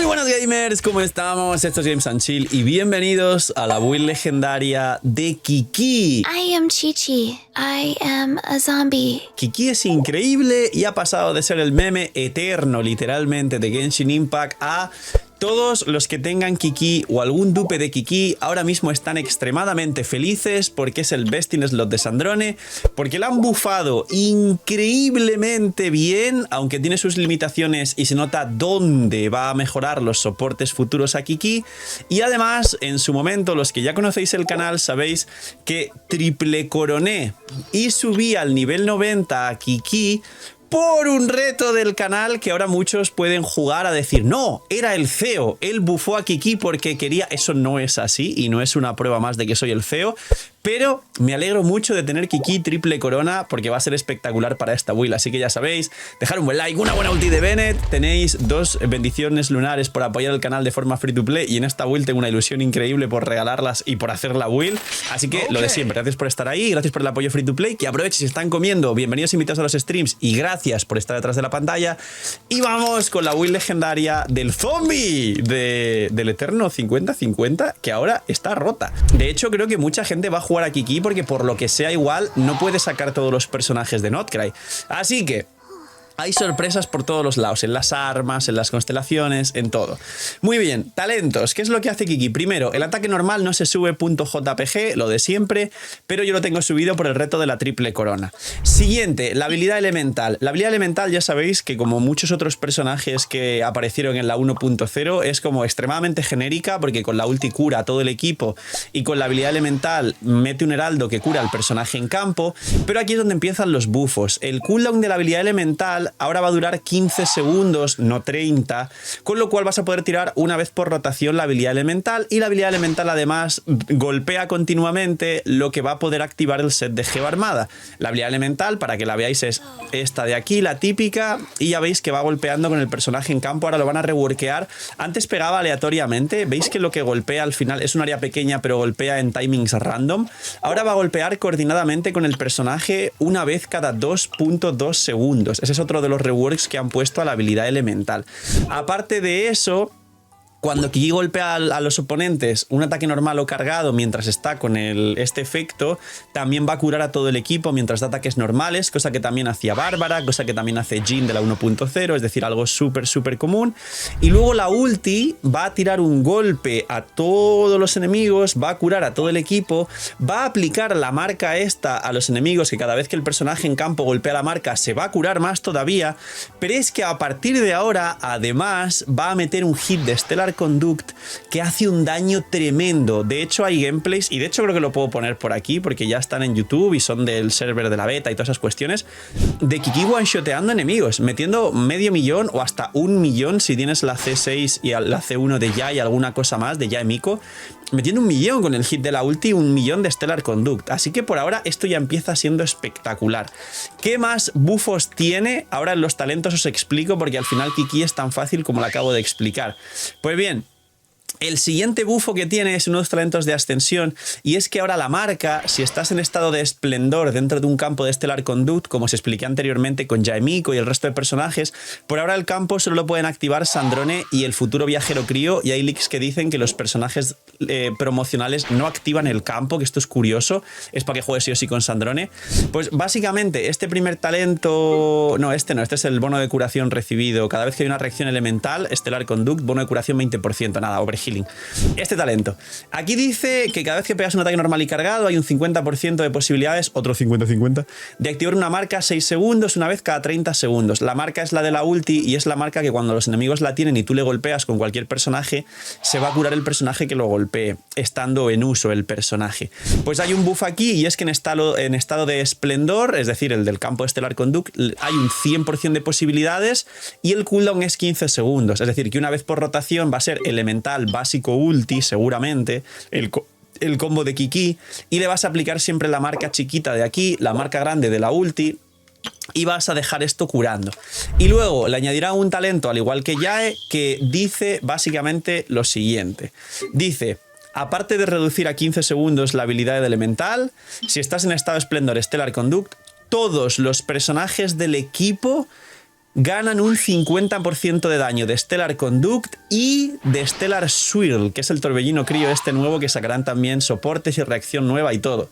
buenas gamers, ¿cómo estamos? Esto es Games and Chill y bienvenidos a la build legendaria de Kiki. I am Chi-Chi. I am a zombie. Kiki es increíble y ha pasado de ser el meme eterno, literalmente, de Genshin Impact a... Todos los que tengan Kiki o algún dupe de Kiki ahora mismo están extremadamente felices porque es el best in slot de Sandrone, porque lo han bufado increíblemente bien, aunque tiene sus limitaciones y se nota dónde va a mejorar los soportes futuros a Kiki. Y además, en su momento, los que ya conocéis el canal sabéis que triple coroné y subí al nivel 90 a Kiki por un reto del canal que ahora muchos pueden jugar a decir no, era el CEO, él bufó a Kiki porque quería. Eso no es así y no es una prueba más de que soy el CEO, pero me alegro mucho de tener Kiki triple corona porque va a ser espectacular para esta build, así que ya sabéis, dejar un buen like, una buena ulti de Bennett, tenéis 2 bendiciones lunares por apoyar el canal de forma free to play y en esta build tengo una ilusión increíble por regalarlas y por hacer la build, así que lo de siempre, gracias por estar ahí, gracias por el apoyo free to play, que aprovechen si están comiendo, bienvenidos invitados a los streams y gracias por estar detrás de la pantalla. Y vamos con la build legendaria del zombie del eterno 50-50, que ahora está rota. De hecho, creo que mucha gente va a jugar a Kiki porque por lo que sea igual no puede sacar todos los personajes de Notcry. Así que hay sorpresas por todos los lados, en las armas, en las constelaciones, en todo. Muy bien, talentos. ¿Qué es lo que hace Kiki? Primero, el ataque normal no se sube .jpg, lo de siempre, pero yo lo tengo subido por el reto de la triple corona. Siguiente, la habilidad elemental. La habilidad elemental ya sabéis que como muchos otros personajes que aparecieron en la 1.0 es como extremadamente genérica porque con la ulti cura a todo el equipo y con la habilidad elemental mete un heraldo que cura al personaje en campo, pero aquí es donde empiezan los bufos. El cooldown de la habilidad elemental ahora va a durar 15 segundos, no 30, con lo cual vas a poder tirar una vez por rotación la habilidad elemental y la habilidad elemental además golpea continuamente, lo que va a poder activar el set de Geo Armada. La habilidad elemental, para que la veáis, es esta de aquí, la típica, y ya veis que va golpeando con el personaje en campo, ahora lo van a reworkear. Antes pegaba aleatoriamente, veis que lo que golpea al final es un área pequeña pero golpea en timings random. Ahora va a golpear coordinadamente con el personaje una vez cada 2.2 segundos. Ese es otro de los reworks que han puesto a la habilidad elemental. Aparte de eso, cuando Kiki golpea a los oponentes un ataque normal o cargado mientras está con este efecto, también va a curar a todo el equipo mientras da ataques normales, cosa que también hacía Bárbara, cosa que también hace Jhin de la 1.0, es decir, algo súper común. Y luego la ulti va a tirar un golpe a todos los enemigos, va a curar a todo el equipo, va a aplicar la marca esta a los enemigos, que cada vez que el personaje en campo golpea la marca se va a curar más todavía, pero es que a partir de ahora además va a meter un hit de Stellar Conduct que hace un daño tremendo. De hecho hay gameplays, y de hecho creo que lo puedo poner por aquí porque ya están en YouTube y son del server de la beta y todas esas cuestiones, de Kiki one-shoteando enemigos, metiendo 500.000 o hasta 1.000.000 si tienes la C6 y la C1 de Ya y alguna cosa más de Ya y Miko, metiendo 1.000.000 con el hit de la ulti, 1.000.000 de Stellar Conduct. Así que por ahora esto ya empieza siendo espectacular. ¿Qué más bufos tiene? Ahora en los talentos os explico porque al final Kiki es tan fácil como lo acabo de explicar. Pues bien, el siguiente bufo que tiene es unos talentos de ascensión, y es que ahora la marca, si estás en estado de esplendor dentro de un campo de Stellar Conduct, como os expliqué anteriormente con Jaemiko y el resto de personajes, por ahora el campo solo lo pueden activar Sandrone y el futuro viajero Crío, y hay leaks que dicen que los personajes promocionales no activan el campo, que esto es curioso, es para que juegues sí o sí con Sandrone. Pues básicamente este primer talento, no, este es el bono de curación recibido cada vez que hay una reacción elemental, Stellar Conduct, bono de curación 20%, nada, overhealing. Este talento. Aquí dice que cada vez que pegas un ataque normal y cargado hay un 50% de posibilidades, otro 50-50, de activar una marca 6 segundos una vez cada 30 segundos. La marca es la de la ulti y es la marca que cuando los enemigos la tienen y tú le golpeas con cualquier personaje, se va a curar el personaje que lo golpee, estando en uso el personaje. Pues hay un buff aquí y es que en estado de esplendor, es decir, el del campo de Stellar Conduct, hay un 100% de posibilidades y el cooldown es 15 segundos. Es decir, que una vez por rotación va a ser elemental, básico, ulti, seguramente, el combo de Kiki, y le vas a aplicar siempre la marca chiquita de aquí, la marca grande de la ulti, y vas a dejar esto curando. Y luego le añadirá un talento, al igual que Yae, que dice básicamente lo siguiente. Dice: aparte de reducir a 15 segundos la habilidad de elemental, si estás en estado de esplendor Stellar Conduct, todos los personajes del equipo ganan un 50% de daño de Stellar Conduct y de Stellar Swirl, que es el torbellino crío este nuevo que sacarán también soportes y reacción nueva y todo.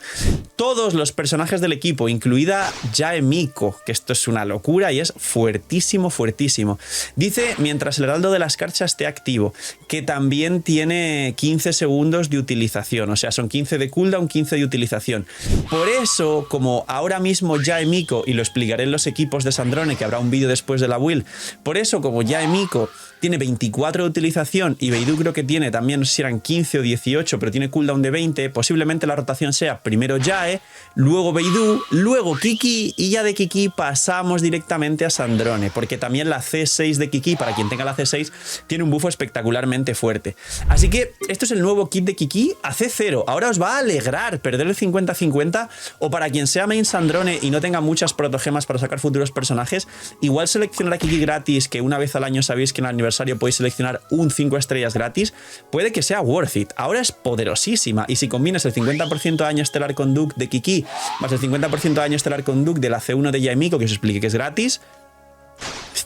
Todos los personajes del equipo, incluida Jae Miko, que esto es una locura y es fuertísimo, fuertísimo. Dice, mientras el Heraldo de la Escarcha esté activo, que también tiene 15 segundos de utilización, o sea, son 15 de cooldown, 15 de utilización. Por eso, como ahora mismo Jae Miko, y lo explicaré en los equipos de Sandrone, que habrá un vídeo después de la build, por eso como Jae Miko tiene 24 de utilización y Beidou creo que tiene también, no sé si eran 15 o 18, pero tiene cooldown de 20, posiblemente la rotación sea primero Jae, luego Beidou, luego Kiki, y ya de Kiki pasamos directamente a Sandrone, porque también la C6 de Kiki, para quien tenga la C6, tiene un buffo espectacularmente fuerte. Así que esto es el nuevo kit de Kiki a C0. Ahora os va a alegrar perder el 50-50, o para quien sea main Sandrone y no tenga muchas protogemas para sacar futuros personajes, igual seleccionar a Kiki gratis, que una vez al año sabéis que en el aniversario podéis seleccionar un 5 estrellas gratis, puede que sea worth it. Ahora es poderosísima, y si combinas el 50% de daño Stellar Conduct de Kiki más el 50% de daño Stellar Conduct de la C1 de Jae Miko, que os expliqué que es gratis,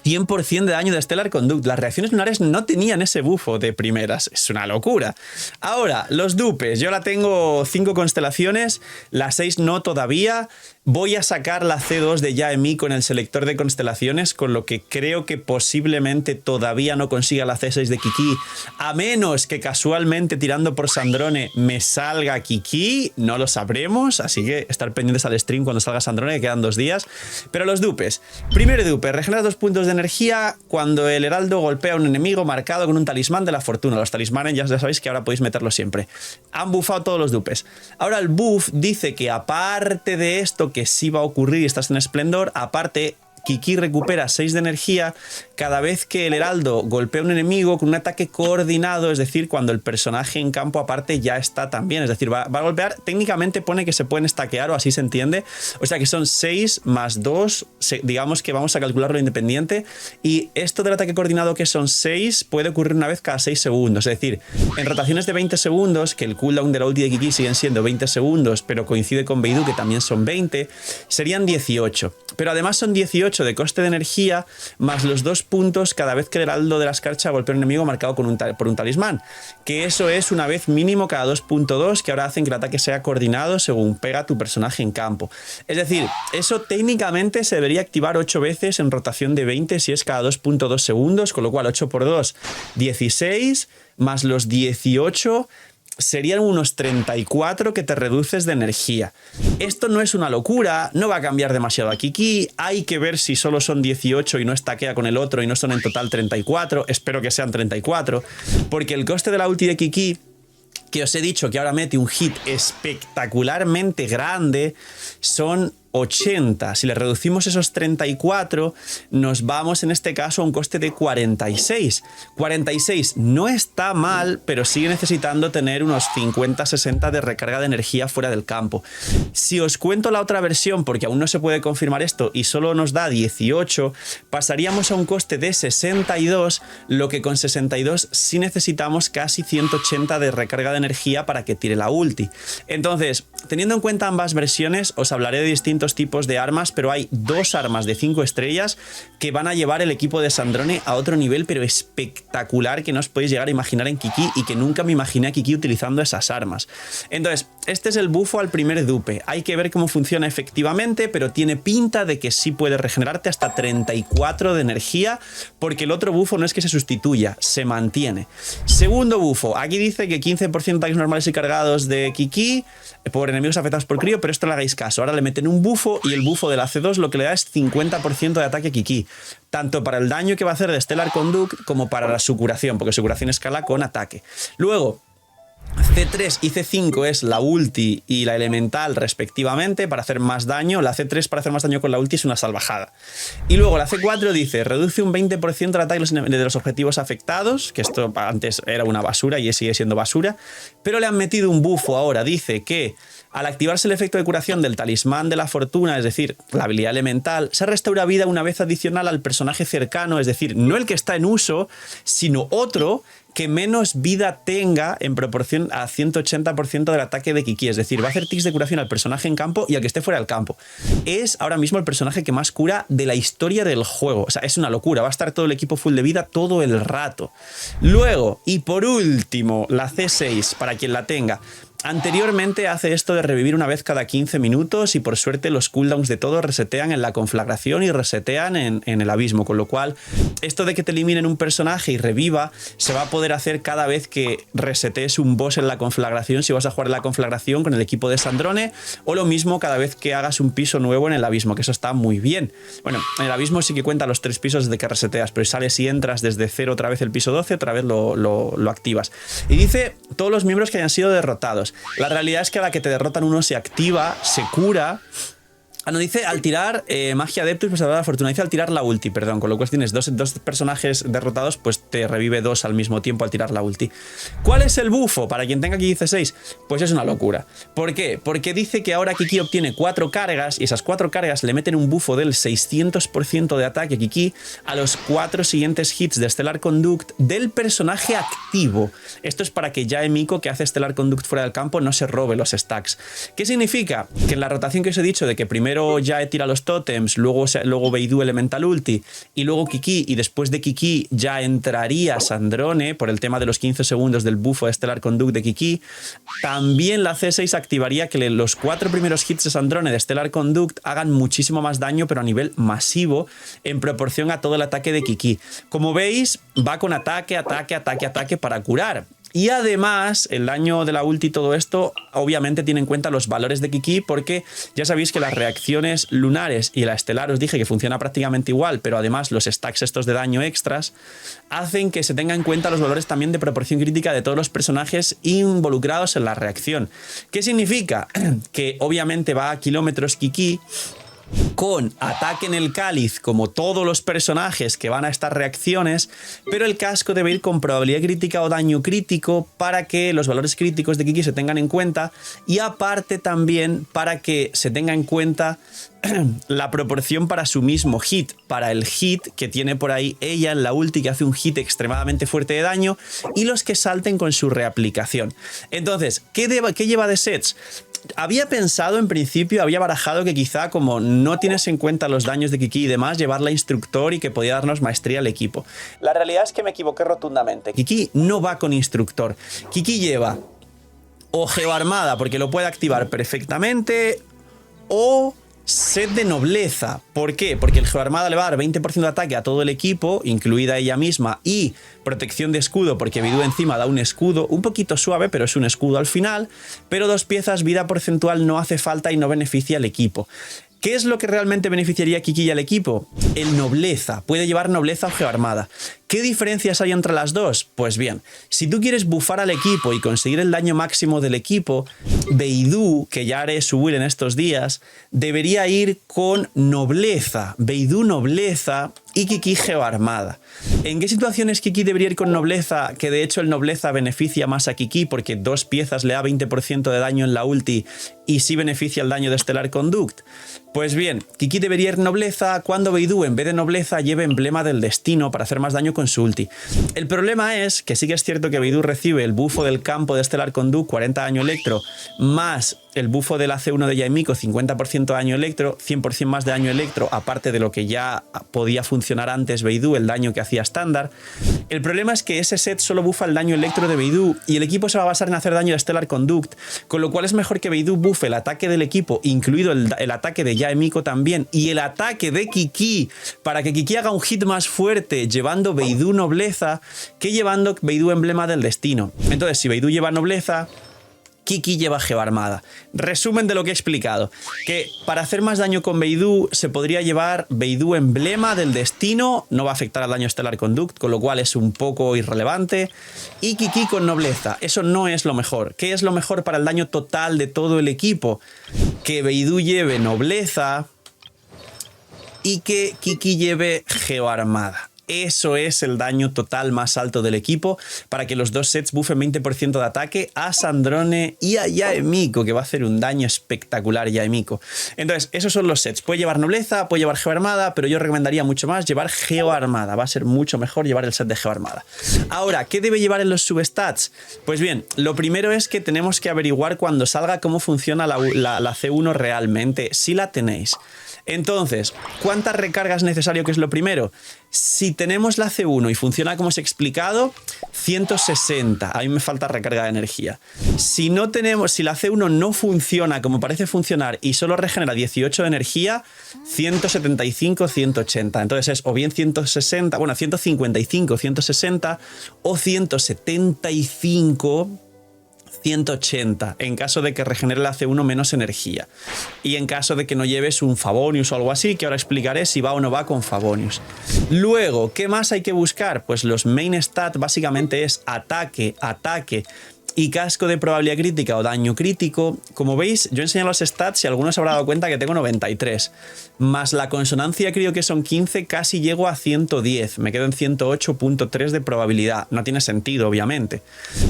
100% de daño de Stellar Conduct. Las reacciones lunares no tenían ese buffo de primeras. Es una locura. Ahora, los dupes. Yo la tengo 5 constelaciones, la 6 no todavía. Voy a sacar la C2 de Jae Miko en el selector de constelaciones, con lo que creo que posiblemente todavía no consiga la C6 de Kiki, a menos que casualmente tirando por Sandrone me salga Kiki. No lo sabremos, así que estar pendientes al stream cuando salga Sandrone, que quedan 2 días. Pero los dupes. Primer dupe, regenera 2 puntos de energía cuando el heraldo golpea a un enemigo marcado con un talismán de la fortuna. Los talismanes ya sabéis que ahora podéis meterlos siempre. Han buffado todos los dupes. Ahora el buff dice que aparte de esto, que sí va a ocurrir y estás en esplendor, aparte Kiki recupera 6 de energía cada vez que el heraldo golpea a un enemigo con un ataque coordinado, es decir, cuando el personaje en campo aparte ya está también, es decir, va a golpear, técnicamente pone que se pueden stackear o así se entiende, o sea que son 6 más 2, digamos que vamos a calcularlo independiente, y esto del ataque coordinado que son 6 puede ocurrir una vez cada 6 segundos, es decir, en rotaciones de 20 segundos, que el cooldown de la ulti de Kiki siguen siendo 20 segundos, pero coincide con Beidou que también son 20, serían 18, pero además son 18 de coste de energía más los 2 puntos cada vez que el heraldo de la escarcha golpea a un enemigo marcado por un talismán, que eso es una vez mínimo cada 2.2, que ahora hacen que el ataque sea coordinado según pega tu personaje en campo. Es decir, eso técnicamente se debería activar 8 veces en rotación de 20 si es cada 2.2 segundos, con lo cual 8 por 2, 16, más los 18... serían unos 34 que te reduces de energía. Esto no es una locura, no va a cambiar demasiado a Kiki, hay que ver si solo son 18 y no estaquea con el otro y no son en total 34, espero que sean 34, porque el coste de la ulti de Kiki, que os he dicho que ahora mete un hit espectacularmente grande, son 80. Si le reducimos esos 34, nos vamos en este caso a un coste de 46. 46 no está mal, pero sigue necesitando tener unos 50-60 de recarga de energía fuera del campo. Si os cuento la otra versión, porque aún no se puede confirmar esto y solo nos da 18, pasaríamos a un coste de 62, lo que con 62 sí necesitamos casi 180 de recarga de energía para que tire la ulti. Entonces, teniendo en cuenta ambas versiones, os hablaré de distintos tipos de armas, pero hay 2 armas de 5 estrellas que van a llevar el equipo de Sandrone a otro nivel, pero espectacular, que no os podéis llegar a imaginar en Kiki, y que nunca me imaginé a Kiki utilizando esas armas. Entonces, este es el bufo al primer dupe. Hay que ver cómo funciona efectivamente, pero tiene pinta de que sí puede regenerarte hasta 34 de energía, porque el otro bufo no es que se sustituya, se mantiene. Segundo bufo, aquí dice que 15% de ataques normales y cargados de Kiki por enemigos afectados por crío, pero esto no le hagáis caso. Ahora le meten un bufo y el bufo de la C2 lo que le da es 50% de ataque Kiki, tanto para el daño que va a hacer de Stellar Conduct como para su curación, porque su curación escala con ataque. Luego, C3 y C5 es la ulti y la elemental respectivamente para hacer más daño. La C3 para hacer más daño con la ulti es una salvajada. Y luego la C4 dice, reduce un 20% el ataque de los objetivos afectados, que esto antes era una basura y sigue siendo basura, pero le han metido un bufo ahora. Dice que al activarse el efecto de curación del talismán de la fortuna, es decir, la habilidad elemental, se restaura vida una vez adicional al personaje cercano, es decir, no el que está en uso, sino otro que menos vida tenga en proporción a 180% del ataque de Kiki. Es decir, va a hacer tics de curación al personaje en campo y al que esté fuera del campo. Es ahora mismo el personaje que más cura de la historia del juego. O sea, es una locura. Va a estar todo el equipo full de vida todo el rato. Luego, y por último, la C6, para quien la tenga. Anteriormente hace esto de revivir una vez cada 15 minutos y por suerte los cooldowns de todo resetean en la conflagración y resetean en el abismo, con lo cual esto de que te eliminen un personaje y reviva se va a poder hacer cada vez que resetees un boss en la conflagración, si vas a jugar en la conflagración con el equipo de Sandrone, o lo mismo cada vez que hagas un piso nuevo en el abismo, que eso está muy bien. Bueno, en el abismo sí que cuenta los 3 pisos desde que reseteas, pero sales y entras desde 0 otra vez el piso 12, otra vez lo activas. Y dice todos los miembros que hayan sido derrotados. La realidad es que a la que te derrotan uno se activa, se cura. Ah, no, dice al tirar magia adeptus, pues de la fortuna. Dice al tirar la ulti, perdón. Con lo cual tienes dos personajes derrotados, pues te revive 2 al mismo tiempo al tirar la ulti. ¿Cuál es el bufo? Para quien tenga aquí 16, pues es una locura. ¿Por qué? Porque dice que ahora Kiki obtiene 4 cargas y esas 4 cargas le meten un bufo del 600% de ataque Kiki a los 4 siguientes hits de Stellar Conduct del personaje activo. Esto es para que Yae Miko, que hace Stellar Conduct fuera del campo, no se robe los stacks. ¿Qué significa? Que en la rotación que os he dicho de que primero Yae tira los tótems, luego Beidou Elemental Ulti y luego Kiki, y después de Kiki ya entraría Sandrone por el tema de los 15 segundos del bufo de Stellar Conduct de Kiki. También la C6 activaría que los 4 primeros hits de Sandrone de Stellar Conduct hagan muchísimo más daño, pero a nivel masivo en proporción a todo el ataque de Kiki. Como veis, va con ataque para curar. Y además, el daño de la ulti y todo esto, obviamente tiene en cuenta los valores de Kiki, porque ya sabéis que las reacciones lunares y la estelar os dije que funciona prácticamente igual, pero además los stacks estos de daño extras hacen que se tenga en cuenta los valores también de proporción crítica de todos los personajes involucrados en la reacción. ¿Qué significa? Que obviamente va a kilómetros Kiki, con ataque en el cáliz como todos los personajes que van a estas reacciones, pero el casco debe ir con probabilidad crítica o daño crítico para que los valores críticos de Kiki se tengan en cuenta, y aparte también para que se tenga en cuenta la proporción para su mismo hit, para el hit que tiene por ahí ella en la ulti, que hace un hit extremadamente fuerte de daño, y los que salten con su reaplicación. Entonces, ¿qué lleva de sets? Había pensado en principio, había barajado que quizá como no tienes en cuenta los daños de Kiki y demás, llevarla a instructor y que podía darnos maestría al equipo. La realidad es que me equivoqué rotundamente. Kiki no va con instructor. Kiki lleva o Geoarmada, porque lo puede activar perfectamente, o set de nobleza. ¿Por qué? Porque el Geoarmada le va a dar 20% de ataque a todo el equipo, incluida ella misma, y protección de escudo, porque Beidou encima da un escudo un poquito suave, pero es un escudo al final, pero 2 piezas vida porcentual no hace falta y no beneficia al equipo. ¿Qué es lo que realmente beneficiaría a Kiki y al equipo? El nobleza. Puede llevar nobleza o geoarmada. ¿Qué diferencias hay entre las dos? Pues bien, si tú quieres bufar al equipo y conseguir el daño máximo del equipo, Beidou, que ya haré su build en estos días, debería ir con nobleza. Beidou nobleza y Kiki geoarmada. ¿En qué situaciones Kiki debería ir con nobleza? Que de hecho el nobleza beneficia más a Kiki porque 2 piezas le da 20% de daño en la ulti y sí beneficia el daño de Stellar Conduct. Pues bien, Kiki debería ir nobleza cuando Beidou en vez de nobleza lleve emblema del destino para hacer más daño con su ulti. El problema es que sí que es cierto que Beidou recibe el bufo del campo de Stellar Conduct, 40 daño electro, más el bufo del AC1 de Yae Miko, 50% de daño electro, 100% más de daño electro, aparte de lo que ya podía funcionar antes Beidou, el daño que hacía estándar. El problema es que ese set solo bufa el daño electro de Beidou y el equipo se va a basar en hacer daño de Stellar Conduct, con lo cual es mejor que Beidou bufe el ataque del equipo, incluido el ataque de Yae Miko también, y el ataque de Kiki, para que Kiki haga un hit más fuerte llevando Beidou nobleza que llevando Beidou emblema del destino. Entonces, si Beidou lleva nobleza, Kiki lleva geoarmada. Resumen de lo que he explicado, que para hacer más daño con Beidou se podría llevar Beidou emblema del destino, no va a afectar al daño Stellar Conduct, con lo cual es un poco irrelevante, y Kiki con nobleza. Eso no es lo mejor. ¿Qué es lo mejor para el daño total de todo el equipo? Que Beidou lleve nobleza y que Kiki lleve geoarmada. eso es el daño total más alto del equipo para que los dos sets buffen 20% de ataque a Sandrone y a Yaemiko, que va a hacer un daño espectacular Yaemiko. Entonces, esos son los sets. Puede llevar nobleza, puede llevar geoarmada, pero yo recomendaría mucho más llevar geoarmada. Va a ser mucho mejor llevar el set de geoarmada. Ahora, ¿qué debe llevar en los substats? Pues bien, lo primero es que tenemos que averiguar cuando salga cómo funciona la C1 realmente, si la tenéis. Entonces, ¿cuántas recargas es necesario? Que es lo primero. Si tenemos la C1 y funciona como os he explicado, 160. A mí me falta recarga de energía. Si no tenemos, si la C1 no funciona como parece funcionar y solo regenera 18 de energía, 175, 180. Entonces es o bien 160, bueno, 155, 160 o 175, 180 en caso de que regenere la C1 menos energía y en caso de que no lleves un Favonius o algo así, que ahora explicaré si va o no va con Favonius. Luego, ¿qué más hay que buscar? Pues los main stat básicamente es ataque, ataque y casco de probabilidad crítica o daño crítico. Como veis, yo he enseñado los stats y algunos se habrá dado cuenta que tengo 93. Más la consonancia creo que son 15, casi llego a 110. Me quedo en 108.3 de probabilidad. No tiene sentido, obviamente.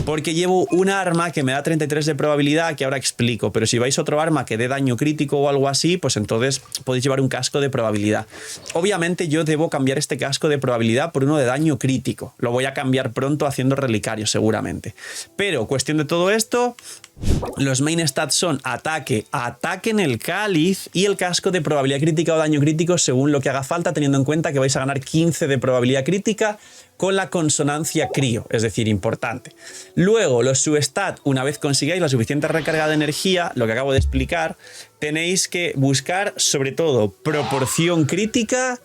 Porque llevo un arma que me da 33 de probabilidad, que ahora explico. Pero si vais otro arma que dé daño crítico o algo así, pues entonces podéis llevar un casco de probabilidad. Obviamente yo debo cambiar este casco de probabilidad por uno de daño crítico. Lo voy a cambiar pronto haciendo relicario, seguramente. Pero cuestión de todo esto, los main stats son ataque, ataque en el cáliz y el casco de probabilidad crítica o daño crítico según lo que haga falta, teniendo en cuenta que vais a ganar 15 de probabilidad crítica con la consonancia crío, es decir, importante. Luego, los substat, una vez consigáis la suficiente recarga de energía, lo que acabo de explicar, tenéis que buscar sobre todo proporción crítica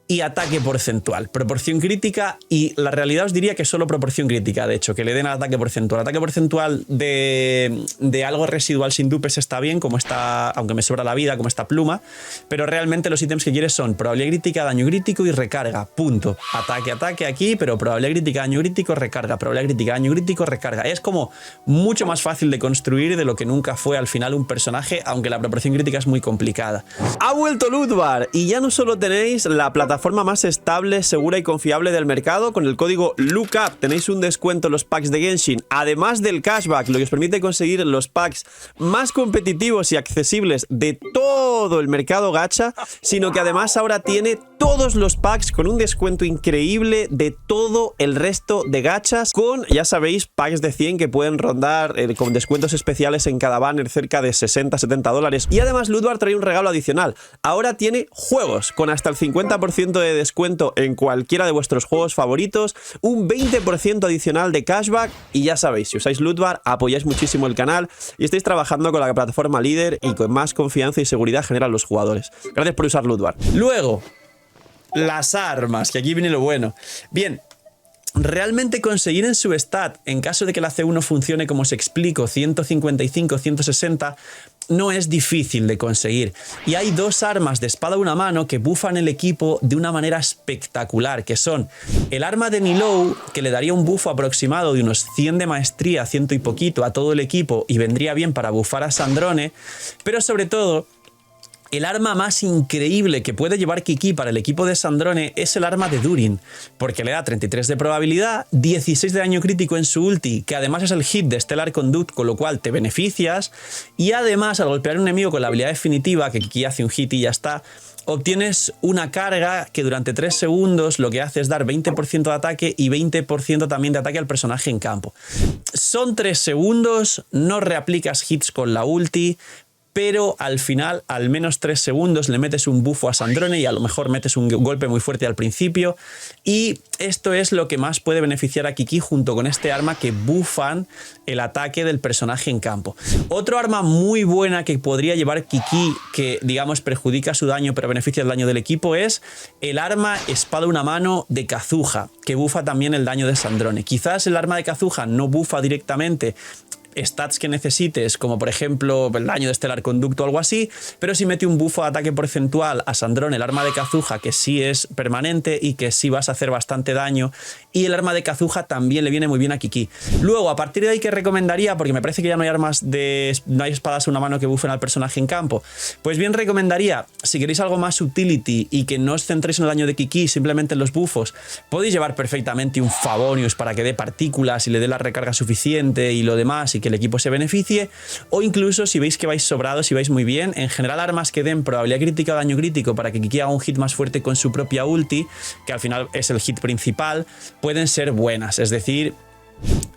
y ataque porcentual. Proporción crítica y la realidad os diría que solo proporción crítica, de hecho, que le den al ataque porcentual. Ataque porcentual de algo residual sin dupes está bien, como está, aunque me sobra la vida, como esta pluma, pero realmente los ítems que quieres son probabilidad crítica, daño crítico y recarga, punto. Ataque, ataque aquí, pero probabilidad crítica, daño crítico, recarga, probabilidad crítica, daño crítico, recarga. Es como mucho más fácil de construir de lo que nunca fue al final un personaje, aunque la proporción crítica es muy complicada. Ha vuelto Lootbar y ya no solo tenéis la plataforma más estable, segura y confiable del mercado. Con el código LOOKUP tenéis un descuento en los packs de Genshin, además del cashback, lo que os permite conseguir los packs más competitivos y accesibles de todo el mercado gacha, sino que además ahora tiene todos los packs con un descuento increíble de todo el resto de gachas, con, ya sabéis, packs de 100 que pueden rondar con descuentos especiales en cada banner cerca de 60-70 dólares. Y además Lootbar trae un regalo adicional. Ahora tiene juegos con hasta el 50% de descuento en cualquiera de vuestros juegos favoritos, un 20% adicional de cashback y ya sabéis, si usáis Lootbar apoyáis muchísimo el canal y estáis trabajando con la plataforma líder y con más confianza y seguridad generan los jugadores. Gracias por usar Lootbar. Luego, las armas, que aquí viene lo bueno. Bien, realmente conseguir en substat, en caso de que la C1 funcione como os explico, 155, 160, no es difícil de conseguir. Y hay dos armas de espada a una mano que bufan el equipo de una manera espectacular, que son el arma de Nilou, que le daría un bufo aproximado de unos 100 de maestría, 100 y poquito a todo el equipo y vendría bien para bufar a Sandrone, pero sobre todo el arma más increíble que puede llevar Kiki para el equipo de Sandrone es el arma de Durin, porque le da 33 de probabilidad, 16 de daño crítico en su ulti, que además es el hit de Stellar Conduct, con lo cual te beneficias, y además al golpear a un enemigo con la habilidad definitiva, que Kiki hace un hit y ya está, obtienes una carga que durante 3 segundos lo que hace es dar 20% de ataque y 20% también de ataque al personaje en campo. Son 3 segundos, no reaplicas hits con la ulti, pero al final, al menos 3 segundos, le metes un bufo a Sandrone y a lo mejor metes un golpe muy fuerte al principio. Y esto es lo que más puede beneficiar a Kiki junto con este arma que bufan el ataque del personaje en campo. Otro arma muy buena que podría llevar Kiki, que digamos perjudica su daño pero beneficia el daño del equipo, es el arma espada a una mano de Kazuha, que bufa también el daño de Sandrone. Quizás el arma de Kazuha no bufa directamente stats que necesites, como por ejemplo el daño de Stellar Conduct o algo así, pero sí mete un buffo de ataque porcentual a Sandrone, el arma de Kazuha, que sí es permanente y que sí vas a hacer bastante daño, y el arma de Kazuha también le viene muy bien a Kiki. Luego, a partir de ahí, ¿qué recomendaría? Porque me parece que ya no hay no hay espadas a una mano que buffen al personaje en campo. Pues bien, recomendaría, si queréis algo más utility y que no os centréis en el daño de Kiki, simplemente en los buffos, podéis llevar perfectamente un Favonius para que dé partículas y le dé la recarga suficiente y lo demás y que el equipo se beneficie, o incluso si veis que vais sobrados y vais muy bien, en general armas que den probabilidad crítica o daño crítico para que Kiki haga un hit más fuerte con su propia ulti, que al final es el hit principal, pueden ser buenas, es decir,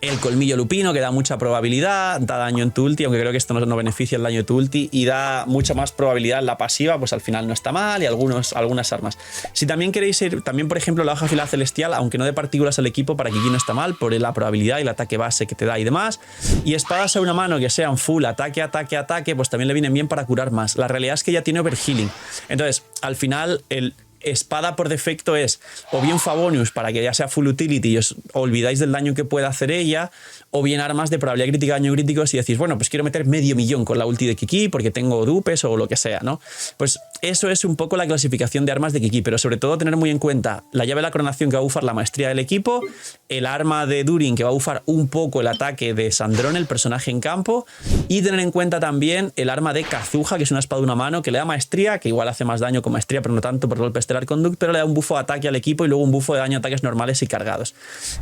el colmillo lupino, que da mucha probabilidad, da daño en tu ulti, aunque creo que esto no beneficia el daño de tu ulti, y da mucha más probabilidad en la pasiva, pues al final no está mal, y algunas armas. Si también queréis ir, también por ejemplo la hoja afilada celestial, aunque no dé partículas al equipo, para Kiki no está mal, por la probabilidad y el ataque base que te da y demás. Y espadas a una mano que sean full ataque, ataque, ataque, pues también le vienen bien para curar más. La realidad es que ya tiene overhealing. Entonces, al final, el espada por defecto es o bien Favonius para que ya sea full utility y os olvidáis del daño que puede hacer ella, o bien armas de probabilidad crítica, daño crítico, si decís, bueno, pues quiero meter 500.000 con la ulti de Kiki porque tengo dupes o lo que sea, ¿no? Pues eso es un poco la clasificación de armas de Kiki, pero sobre todo tener muy en cuenta la llave de la coronación que va a bufar la maestría del equipo, el arma de Durin que va a bufar un poco el ataque de Sandrone, el personaje en campo, y tener en cuenta también el arma de Kazuha, que es una espada de una mano que le da maestría, que igual hace más daño con maestría, pero no tanto por golpe Stellar Conduct, pero le da un buffo de ataque al equipo y luego un buffo de daño a ataques normales y cargados.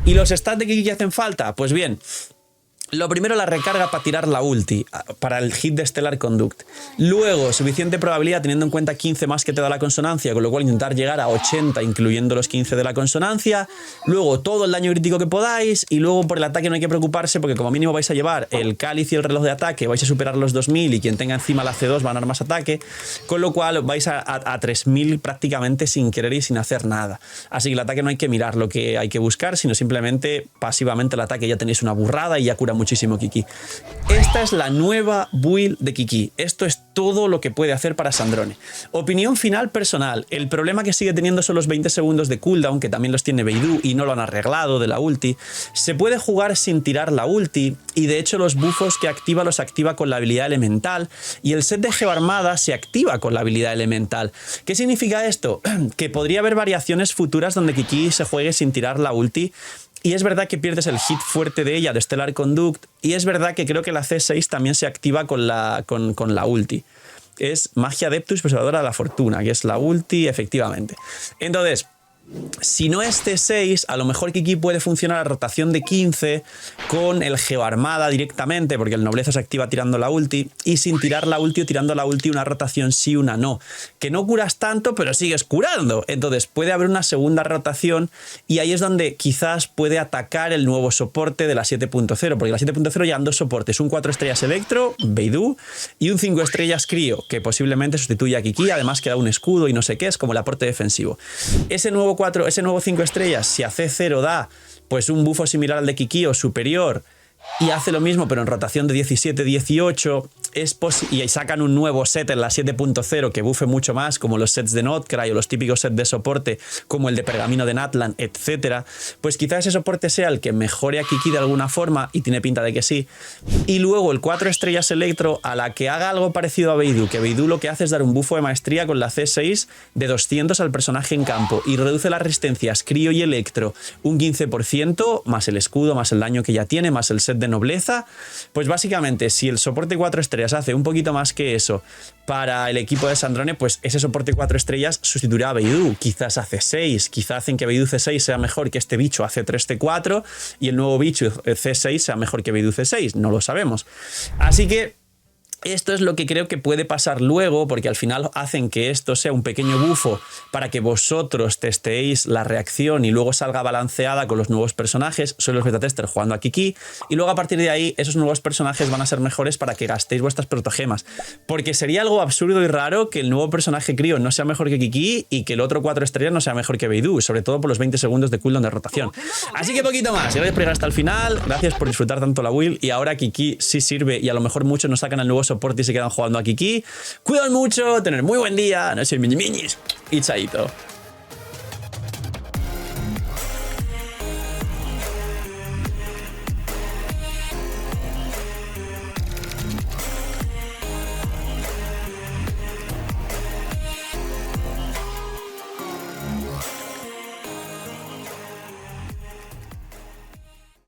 ¿Y los stats de Kiki que hacen falta? Pues bien, lo primero, la recarga para tirar la ulti, para el hit de Stellar Conduct. Luego, suficiente probabilidad teniendo en cuenta 15 más que te da la consonancia, con lo cual intentar llegar a 80 incluyendo los 15 de la consonancia. Luego, todo el daño crítico que podáis. Y luego, por el ataque no hay que preocuparse porque como mínimo vais a llevar el cáliz y el reloj de ataque, vais a superar los 2000 y quien tenga encima la C2 va a ganar más ataque. Con lo cual vais a 3000 prácticamente sin querer y sin hacer nada. Así que el ataque no hay que mirar lo que hay que buscar, sino simplemente pasivamente el ataque ya tenéis una burrada y ya cura muchísimo Kiki. Esta es la nueva build de Kiki. Esto es todo lo que puede hacer para Sandrone. Opinión final personal. El problema que sigue teniendo son los 20 segundos de cooldown, que también los tiene Beidou y no lo han arreglado de la ulti. Se puede jugar sin tirar la ulti y de hecho los buffos que activa los activa con la habilidad elemental y el set de Geoarmada se activa con la habilidad elemental. ¿Qué significa esto? Que podría haber variaciones futuras donde Kiki se juegue sin tirar la ulti. Y es verdad que pierdes el hit fuerte de ella, de Stellar Conduct, y es verdad que creo que la C6 también se activa con la ulti. Es Magia Adeptus, Preservadora de la Fortuna, que es la ulti, efectivamente. Entonces, si no es C6, a lo mejor Kiki puede funcionar a rotación de 15 con el Geoarmada directamente, porque el Nobleza se activa tirando la ulti, y sin tirar la ulti o tirando la ulti una rotación sí, una no. Que no curas tanto, pero sigues curando. Entonces puede haber una segunda rotación y ahí es donde quizás puede atacar el nuevo soporte de la 7.0, porque la 7.0 ya han dos soportes, un 4 estrellas Electro, Beidou, y un 5 estrellas Crío, que posiblemente sustituya a Kiki, además que da un escudo y no sé qué, es como el aporte defensivo. Ese nuevo 5 estrellas, si a C0 da pues un buffo similar al de Kiki o superior y hace lo mismo pero en rotación de 17-18, y sacan un nuevo set en la 7.0 que buffe mucho más, como los sets de Notcry o los típicos sets de soporte como el de Pergamino de Natlan, etcétera, pues quizás ese soporte sea el que mejore a Kiki de alguna forma, y tiene pinta de que sí. Y luego el 4 estrellas Electro, a la que haga algo parecido a Beidou, que Beidou lo que hace es dar un buffo de maestría con la C6 de 200 al personaje en campo y reduce las resistencias Crío y Electro un 15%, más el escudo, más el daño que ya tiene, más el set de nobleza. Pues básicamente, si el soporte 4 estrellas hace un poquito más que eso para el equipo de Sandrone, pues ese soporte 4 estrellas sustituirá a Beidou, quizás a C6, quizás hacen que Beidou C6 sea mejor que este bicho a C3 C4 y el nuevo bicho C6 sea mejor que Beidou C6, no lo sabemos. Así que esto es lo que creo que puede pasar luego, porque al final hacen que esto sea un pequeño bufo para que vosotros testeéis la reacción y luego salga balanceada con los nuevos personajes. Soy los beta testers jugando a Kiki y luego a partir de ahí esos nuevos personajes van a ser mejores para que gastéis vuestras protogemas, porque sería algo absurdo y raro que el nuevo personaje Crío no sea mejor que Kiki y que el otro 4 estrellas no sea mejor que Beidou, sobre todo por los 20 segundos de cooldown de rotación. Así que poquito más, gracias por llegar hasta el final, gracias por disfrutar tanto la build, y ahora Kiki sí sirve y a lo mejor muchos nos sacan al nuevo soporte y se quedan jugando a Kiki. Cuidad mucho, tener muy buen día, no soy miñis y chaito.